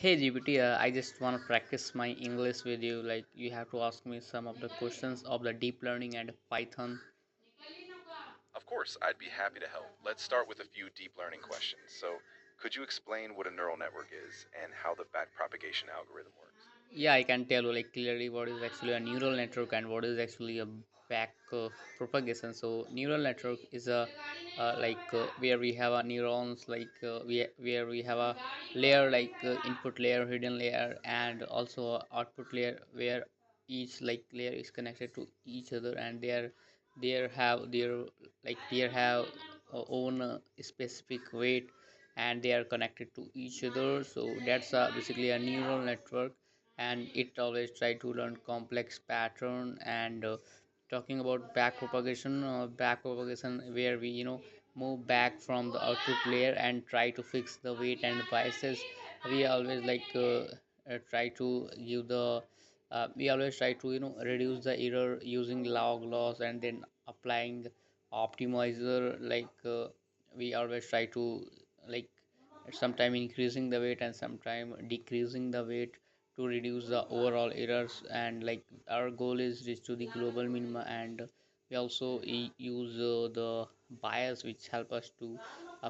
Hey GPT, I just want to practice my English with you. Like, you have to ask me some of the questions of the deep learning and Python. Of course, I'd be happy to help. Let's start with a few deep learning questions. So, could you explain what a neural network is and how the backpropagation algorithm works? Yeah, I can tell you like clearly what is actually a neural network and what is actually a back propagation. So, neural network is a where we have a neurons where we have a layer input layer, hidden layer, and also a output layer where each layer is connected to each other, and they have own specific weight, and they are connected to each other. So that's basically a neural network, and it always try to learn complex pattern. And talking about back propagation where we move back from the output layer and try to fix the weight and biases. We always try to give the we always try to reduce the error using log loss, and then applying optimizer. We always try to like sometime increasing the weight and sometime decreasing the weight to reduce the overall errors. And our goal is reach to the global minima. And we also use the bias which help us to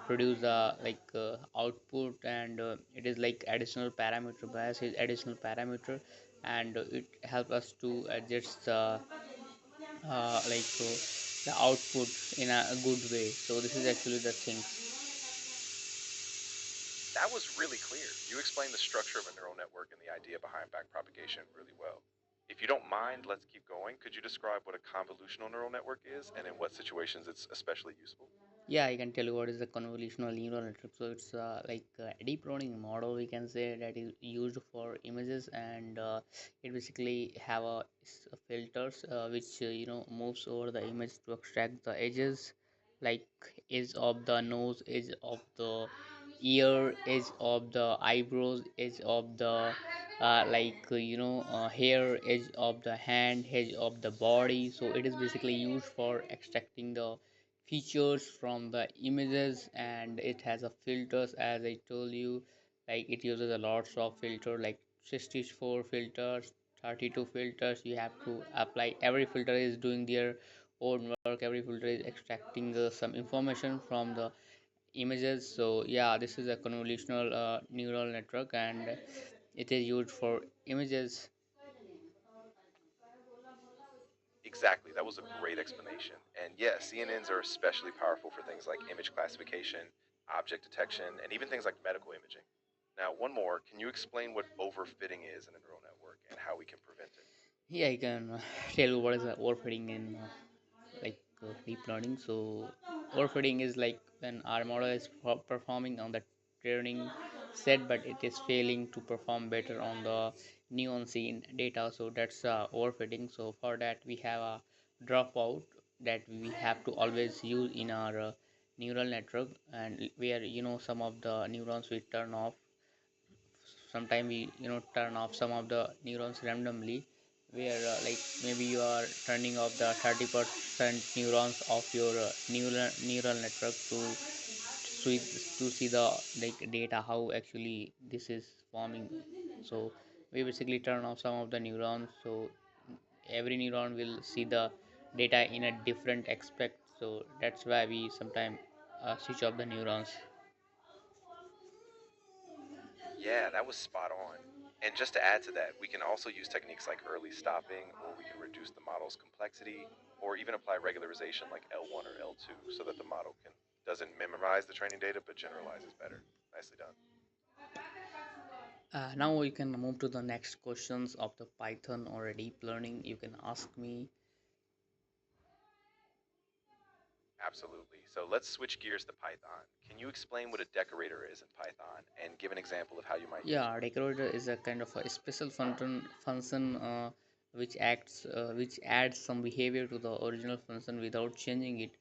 produce the output. And it is like additional parameter. Bias is additional parameter, and it help us to adjust the output in a good way. So this is actually the thing. That was really clear. You explained the structure of a neural network and the idea behind backpropagation really well. If you don't mind, let's keep going. Could you describe what a convolutional neural network is and in what situations it's especially useful? Yeah, I can tell you what is the convolutional neural network. So it's a deep learning model, we can say, that is used for images. And it basically have filters which moves over the image to extract the edges, like edge of the nose, edge of the ear, edge of the eyebrows, edge of the hair, edge of the hand, edge of the body. So it is basically used for extracting the features from the images. And it has a filters, as I told you. Like, it uses a lots of filter, like 64 filters, 32 filters you have to apply. Every filter is doing their own work. Every filter is extracting some information from the images. So yeah, this is a convolutional neural network, and it is used for images. Exactly, that was a great explanation. And yeah, CNNs are especially powerful for things like image classification, object detection, and even things like medical imaging. Now, one more, can you explain what overfitting is in a neural network and how we can prevent it? Yeah, I can tell you what is overfitting in deep learning. So overfitting is like when our model is performing on the training set, but it is failing to perform better on the new on scene data. So that's overfitting. So for that we have a dropout that we have to always use in our neural network, and where some of the neurons we turn off. Sometime we turn off some of the neurons randomly, where maybe you are turning off the 30% neurons of your neural network to see the data how actually this is forming. So we basically turn off some of the neurons, so every neuron will see the data in a different aspect. So that's why we sometimes switch off the neurons. Yeah, that was spot on. And just to add to that, we can also use techniques like early stopping, or we can reduce the model's complexity, or even apply regularization like L1 or L2 so that the model can doesn't memorize the training data but generalizes better. Nicely done. Now we can move to the next questions of the Python or deep learning. You can ask me. Absolutely. So let's switch gears to Python. Can you explain what a decorator is in Python and give an example of how you might use Yeah, one? decorator is a kind of a special function which adds some behavior to the original function without changing it.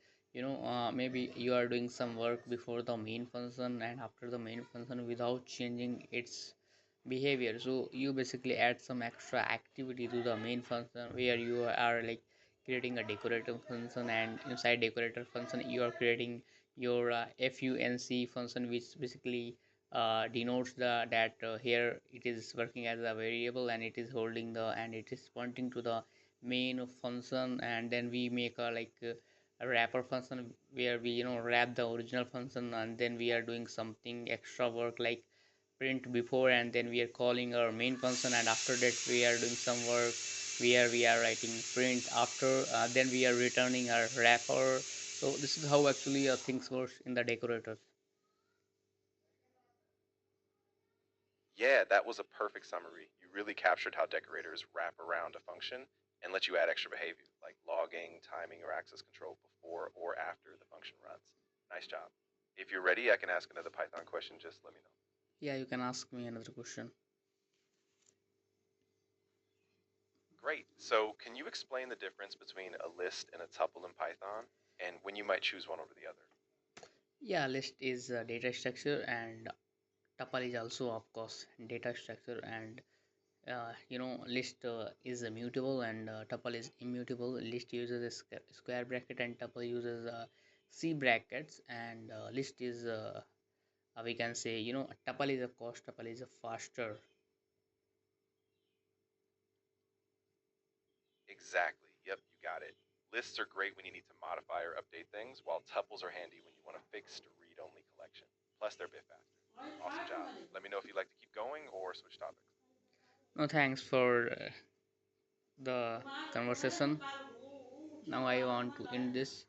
Maybe you are doing some work before the main function and after the main function without changing its behavior. So you basically add some extra activity to the main function, where you are like creating a decorator function, and inside decorator function you are creating your func function, which basically denotes the that here it is working as a variable, and it is holding the, and it is pointing to the main function. And then we make a like a wrapper function where we wrap the original function, and then we are doing something extra work like print before, and then we are calling our main function, and after that we are doing some work where we are writing print after, then we are returning our wrapper. So this is how actually things works in the decorators. Yeah, that was a perfect summary. You really captured how decorators wrap around a function and let you add extra behavior like logging, timing, or access control before or after the function runs. Nice job. If you're ready, I can ask another Python question. Just let me know. Yeah, you can ask me another question. Great. So, can you explain the difference between a list and a tuple in Python and when you might choose one over the other? Yeah, list is data structure, and tuple is also of course data structure. And list is mutable, and tuple is immutable. List uses a square bracket, and tuple uses c brackets. And list is we can say, a tuple is a cost, tuple is a faster. Exactly. Yep, you got it. Lists are great when you need to modify or update things, while tuples are handy when you want a fixed read only collection. Plus, they're a bit faster. Awesome job. Let me know if you'd like to keep going or switch topics. No, thanks for the conversation. Now I want to end this.